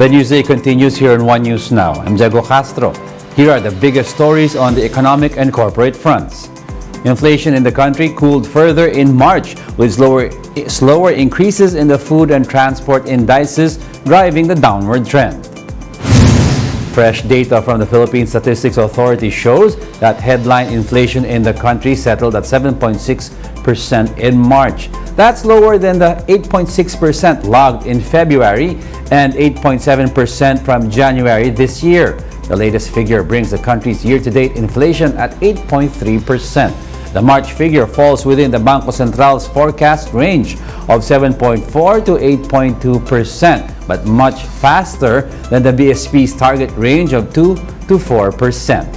The Newsday continues here on One News Now. I'm Diego Castro. Here are the biggest stories on the economic and corporate fronts. Inflation in the country cooled further in March, with slower increases in the food and transport indices driving the downward trend. Fresh data from the Philippine Statistics Authority shows that headline inflation in the country settled at 7.6% in March. That's lower than the 8.6% logged in February and 8.7% from January this year. The latest figure brings the country's year-to-date inflation at 8.3%. The March figure falls within the Bangko Central's forecast range of 7.4 to 8.2%, but much faster than the BSP's target range of 2 to 4%.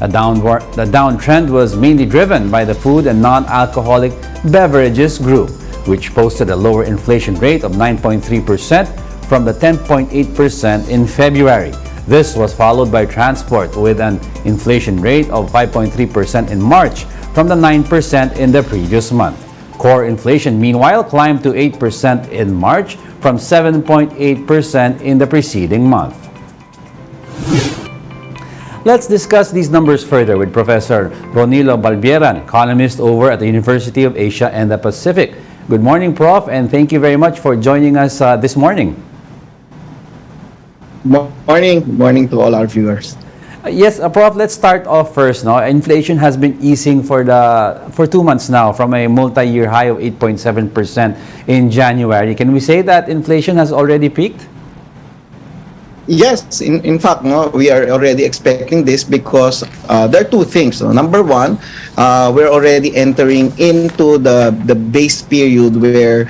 The downtrend was mainly driven by the food and non-alcoholic beverages group, which posted a lower inflation rate of 9.3% from the 10.8% in February. This was followed by transport with an inflation rate of 5.3% in March from the 9% in the previous month. Core inflation, meanwhile, climbed to 8% in March from 7.8% in the preceding month. Let's discuss these numbers further with Professor Ronilo Balbieran, economist over at the University of Asia and the Pacific. Good morning, Prof, and thank you very much for joining us this morning. Good morning to all our viewers. Yes, Prof, let's start off first. No? Inflation has been easing for 2 months now from a multi-year high of 8.7% in January. Can we say that inflation has already peaked? Yes, in fact, no, we are already expecting this because there are two things. No? Number one, we're already entering into the base period where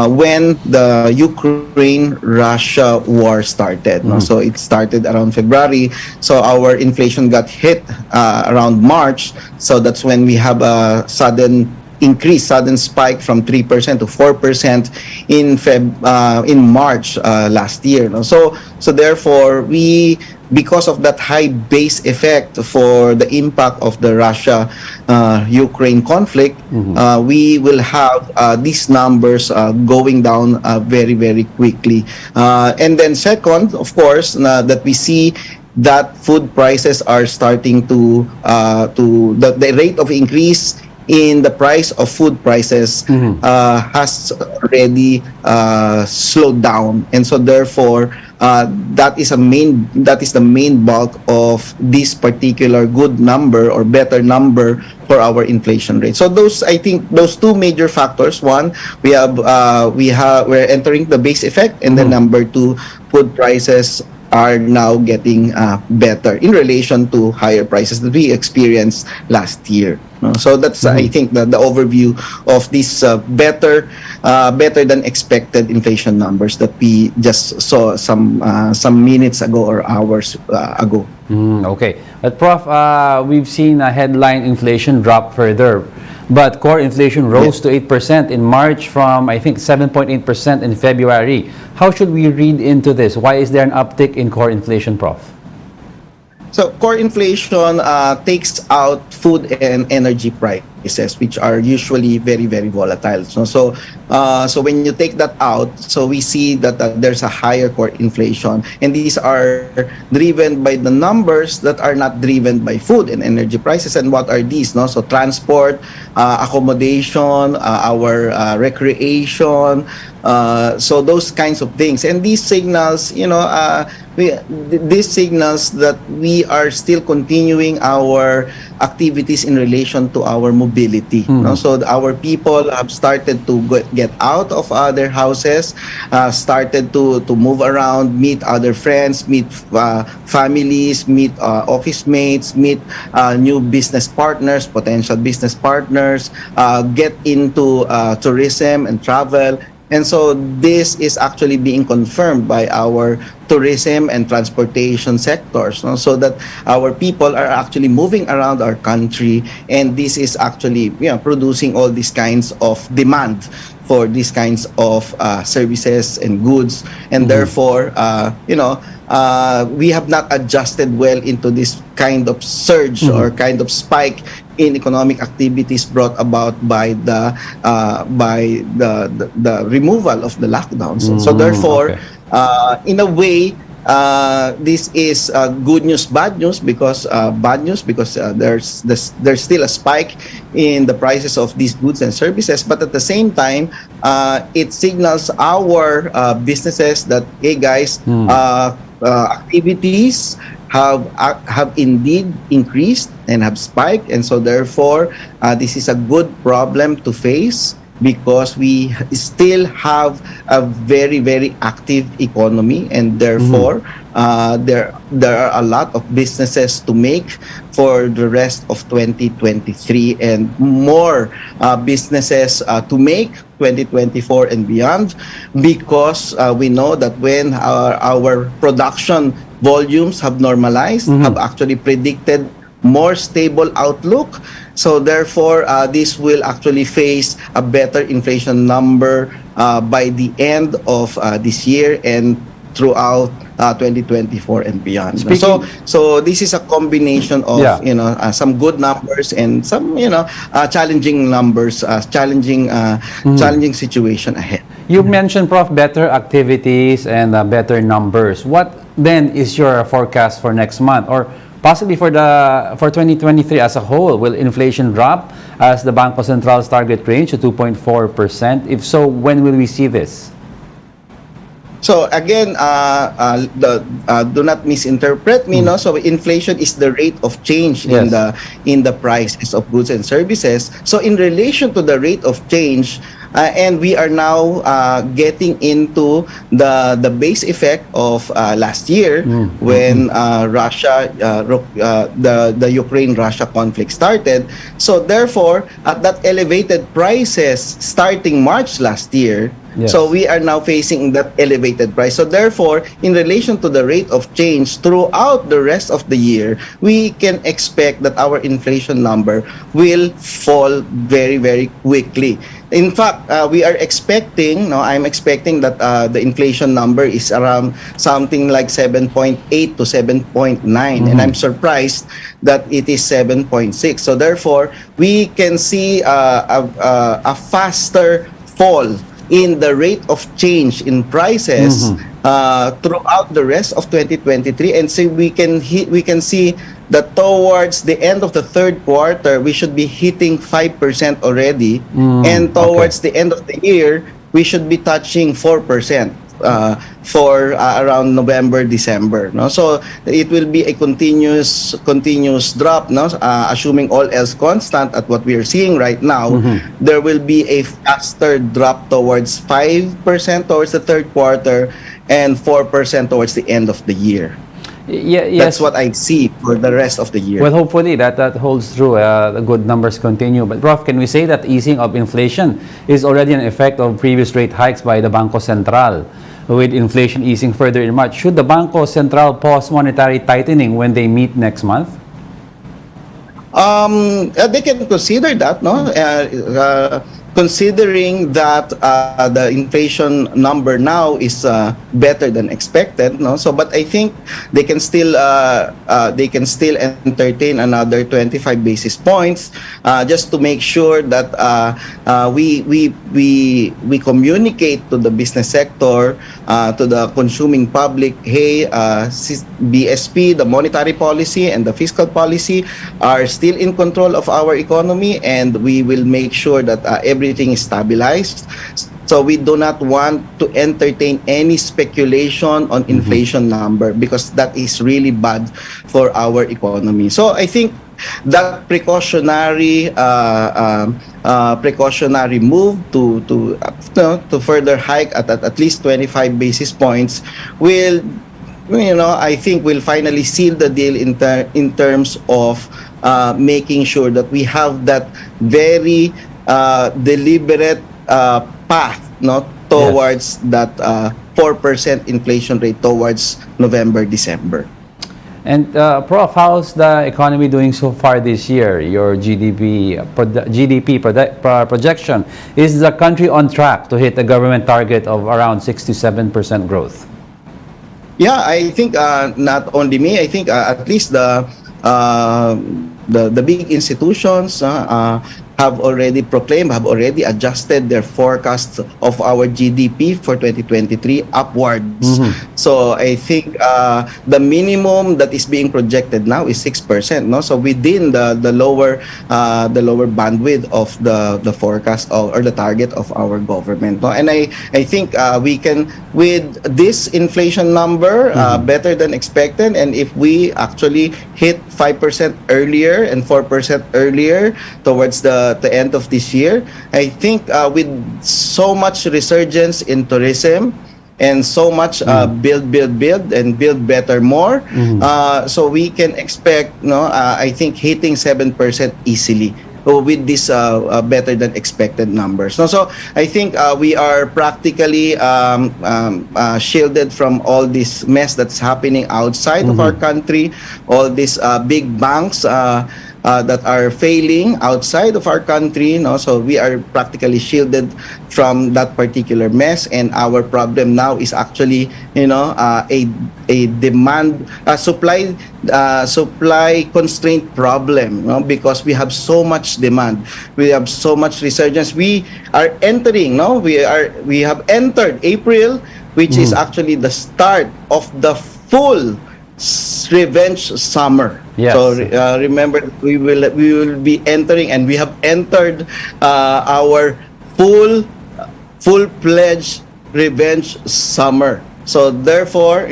when the Ukraine-Russia war started. No? So it started around February. So our inflation got hit around March. So that's when we have a sudden spike from 3% to 4% in March last year. No? So therefore, because of that high base effect for the impact of the Russia-Ukraine conflict, we will have these numbers going down very, very quickly. And then second, of course, that we see that food prices are starting to the rate of increase in the price of food prices has already slowed down, and so therefore that is the main bulk of this particular good number or better number for our inflation rate. So I think those two major factors. One, we're entering the base effect, and then number two, food prices are now getting better in relation to higher prices that we experienced last year. So that's I think the overview of this better than expected inflation numbers that we just saw some minutes ago or hours ago. Okay, but Prof, we've seen a headline inflation drop further, but core inflation rose to 8% in March from, I think, 7.8% in February. How should we read into this? Why is there an uptick in core inflation, Prof? So core inflation takes out food and energy prices, which are usually very, very volatile. So when you take that out, so we see that there's a higher core inflation, and these are driven by the numbers that are not driven by food and energy prices. And what are these? No, so transport, accommodation, our recreation. So those kinds of things, and these signals, these signals that we are still continuing our activities in relation to our mobility. No? So our people have started to get out of their houses, started to move around, meet other friends, meet families, meet office mates, meet new business partners, potential business partners, get into tourism and travel. And so this is actually being confirmed by our tourism and transportation sectors, no? So that our people are actually moving around our country, and this is actually producing all these kinds of demand for these kinds of services and goods, and therefore we have not adjusted well into this kind of surge or kind of spike in economic activities brought about by the removal of the lockdowns. So therefore, In a way, this is good news, bad news, because bad news because there's still a spike in the prices of these goods and services. But at the same time, it signals our businesses that, hey guys, activities have indeed increased and have spiked, and so therefore this is a good problem to face, because we still have a very, very active economy, and therefore there are a lot of businesses to make for the rest of 2023, and more businesses to make 2024 and beyond, because we know that when our production volumes have normalized, have actually predicted more stable outlook. So therefore, this will actually face a better inflation number by the end of this year and throughout 2024 and beyond. So this is a combination of some good numbers and some challenging numbers, challenging situation ahead. You mentioned, Prof, better activities and better numbers. What then is your forecast for next month, or possibly for 2023 as a whole? Will inflation drop as the Bangko Central's target range to 2.4%? If so, when will we see this? So again, do not misinterpret me. No, so inflation is the rate of change in the prices of goods and services. So in relation to the rate of change, and we are now getting into the base effect of last year when Russia, the Ukraine-Russia conflict started. So therefore, at that elevated prices starting March last year, so we are now facing that elevated price. So therefore, in relation to the rate of change throughout the rest of the year, we can expect that our inflation number will fall very, very quickly. In fact, we are expecting, I'm expecting that the inflation number is around something like 7.8 to 7.9, and I'm surprised that it is 7.6. So therefore, we can see a faster fall in the rate of change in prices throughout the rest of 2023, and so we can see that towards the end of the third quarter we should be hitting 5% already, and towards the end of the year we should be touching 4% for around November, December. No, so it will be a continuous drop. No, assuming all else constant at what we are seeing right now, there will be a faster drop towards 5% towards the third quarter and 4% towards the end of the year. Yes. That's what I see for the rest of the year. Well, hopefully that holds true. The good numbers continue. But Prof, can we say that easing of inflation is already an effect of previous rate hikes by the Bangko Central? With inflation easing further in March, should the Bangko Central pause monetary tightening when they meet next month? They can consider that, no? Considering that the inflation number now is better than expected, no? So, but I think they can still entertain another 25 basis points, just to make sure that we communicate to the business sector, to the consuming public, hey, BSP, the monetary policy and the fiscal policy are still in control of our economy, and we will make sure that everything is stabilized. So we do not want to entertain any speculation on inflation number, because that is really bad for our economy. So I think that precautionary move to further hike at least 25 basis points will, I think will finally seal the deal in terms of making sure that we have that very deliberate path, towards that 4% inflation rate towards November, December. And Prof, how's the economy doing so far this year? Your GDP projection, is the country on track to hit the government target of around 6 to 7% growth? Yeah, I think not only me. I think at least the big institutions have already proclaimed, have already adjusted their forecasts of our GDP for 2023 upwards. So I think the minimum that is being projected now is 6%. No, so within the lower bandwidth of the forecast or the target of our government. No, and I think we can, with this inflation number, better than expected, and if we actually hit 5% earlier and 4% earlier towards the end of this year, I think with so much resurgence in tourism and so much build and build better more, so we can expect, I think, hitting 7% easily with this better than expected numbers. So I think we are practically shielded from all this mess that's happening outside of our country, all these big banks that are failing outside of our country. So we are practically shielded from that particular mess, and our problem now is actually a demand supply constraint problem, because we have so much demand, we have so much resurgence. We are entering, we have entered April, which is actually the start of the full revenge summer. Yes. So remember, we will be entering, and we have entered our full-fledged revenge summer. So therefore,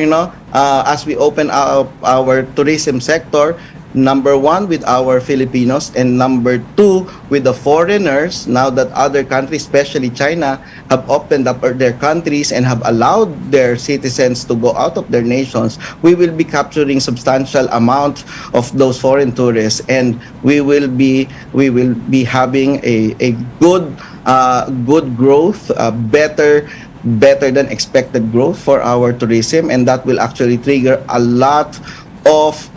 as we open up our tourism sector, number one, with our Filipinos, and number two, with the foreigners, now that other countries, especially China, have opened up their countries and have allowed their citizens to go out of their nations, we will be capturing substantial amount of those foreign tourists, and we will be having a good growth, better than expected growth for our tourism, and that will actually trigger a lot of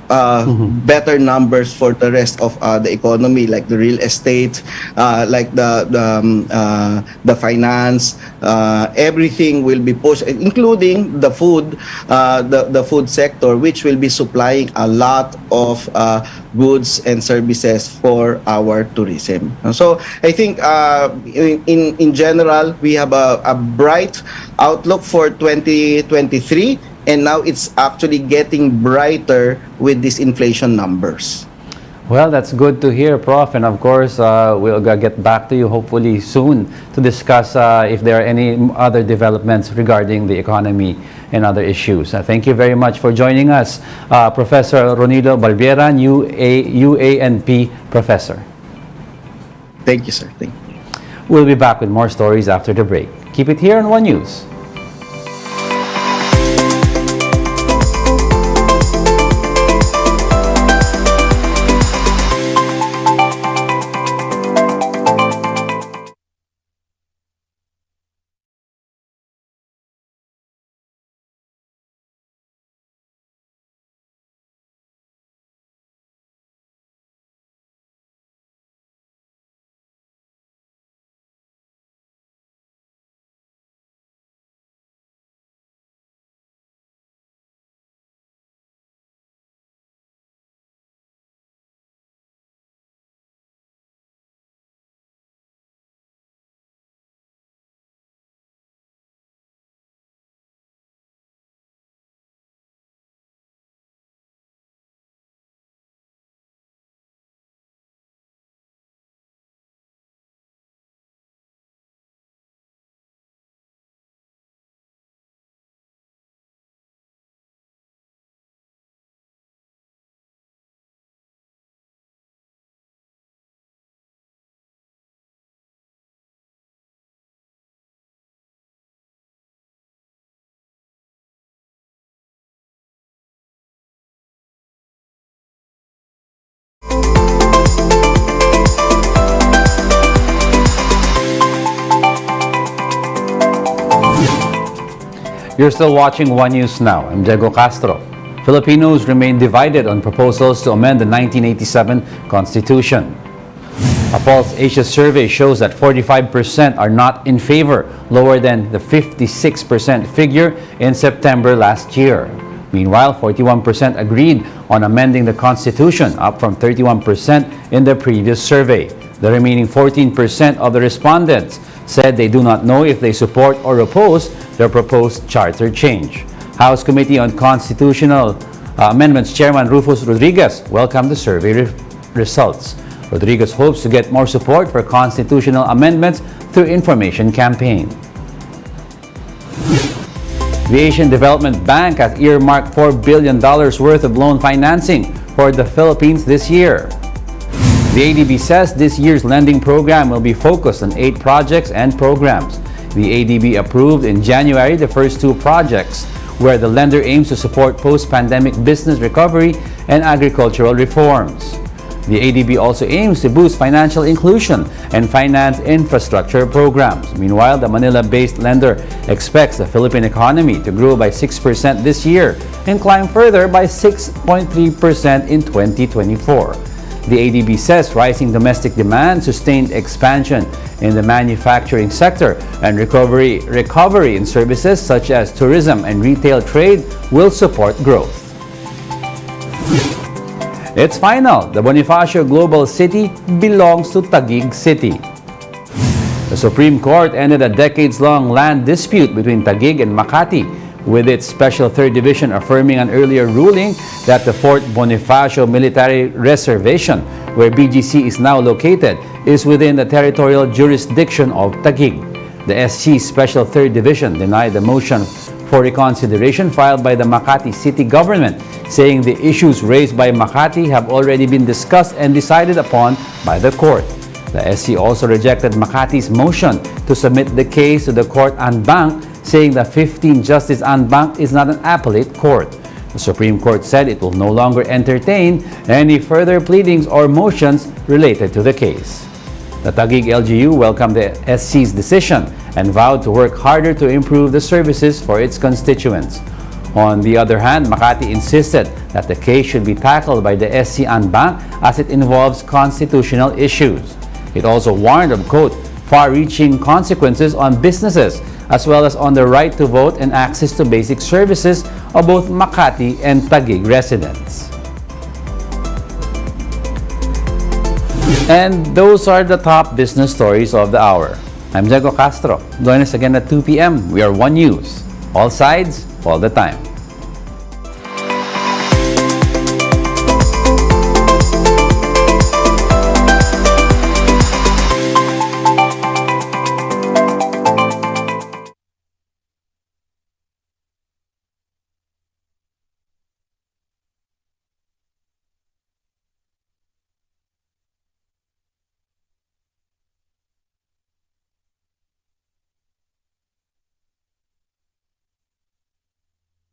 better numbers for the rest of the economy, like the real estate, like the finance, everything will be pushed, including the food, the food sector, which will be supplying a lot of goods and services for our tourism. So I think in general, we have a bright outlook for 2023. And now it's actually getting brighter with these inflation numbers. Well, that's good to hear, Prof. And of course, we'll get back to you hopefully soon to discuss if there are any other developments regarding the economy and other issues. Thank you very much for joining us, Professor Ronilo Balbieran, UANP Professor. Thank you, sir. Thank you. We'll be back with more stories after the break. Keep it here on One News. You're still watching One News Now. I'm Diego Castro. Filipinos remain divided on proposals to amend the 1987 Constitution. A Pulse Asia survey shows that 45% are not in favor, lower than the 56% figure in September last year. Meanwhile, 41% agreed on amending the Constitution, up from 31% in the previous survey. The remaining 14% of the respondents said they do not know if they support or oppose the proposed charter change. House Committee on Constitutional Amendments Chairman Rufus Rodriguez welcomed the survey results. Rodriguez hopes to get more support for constitutional amendments through information campaign. The Asian Development Bank has earmarked $4 billion worth of loan financing for the Philippines this year. The ADB says this year's lending program will be focused on 8 projects and programs. The ADB approved in January the first 2 projects, where the lender aims to support post-pandemic business recovery and agricultural reforms. The ADB also aims to boost financial inclusion and finance infrastructure programs. Meanwhile, the Manila-based lender expects the Philippine economy to grow by 6% this year and climb further by 6.3% in 2024. The ADB says rising domestic demand, sustained expansion in the manufacturing sector, and recovery in services such as tourism and retail trade will support growth. It's final. The Bonifacio Global City belongs to Taguig City. The Supreme Court ended a decades-long land dispute between Taguig and Makati, with its Special 3rd Division affirming an earlier ruling that the Fort Bonifacio Military Reservation, where BGC is now located, is within the territorial jurisdiction of Taguig. The SC Special 3rd Division denied the motion for reconsideration filed by the Makati City Government, saying the issues raised by Makati have already been discussed and decided upon by the court. The SC also rejected Makati's motion to submit the case to the court en banc, saying the 15-justice en banc is not an appellate court. The Supreme Court said it will no longer entertain any further pleadings or motions related to the case. The Taguig LGU welcomed the SC's decision and vowed to work harder to improve the services for its constituents. On the other hand, Makati insisted that the case should be tackled by the SC en banc as it involves constitutional issues. It also warned of, quote, far-reaching consequences on businesses, as well as on the right to vote and access to basic services of both Makati and Taguig residents. And those are the top business stories of the hour. I'm Diego Castro. Join us again at 2 p.m. We are One News. All sides, all the time.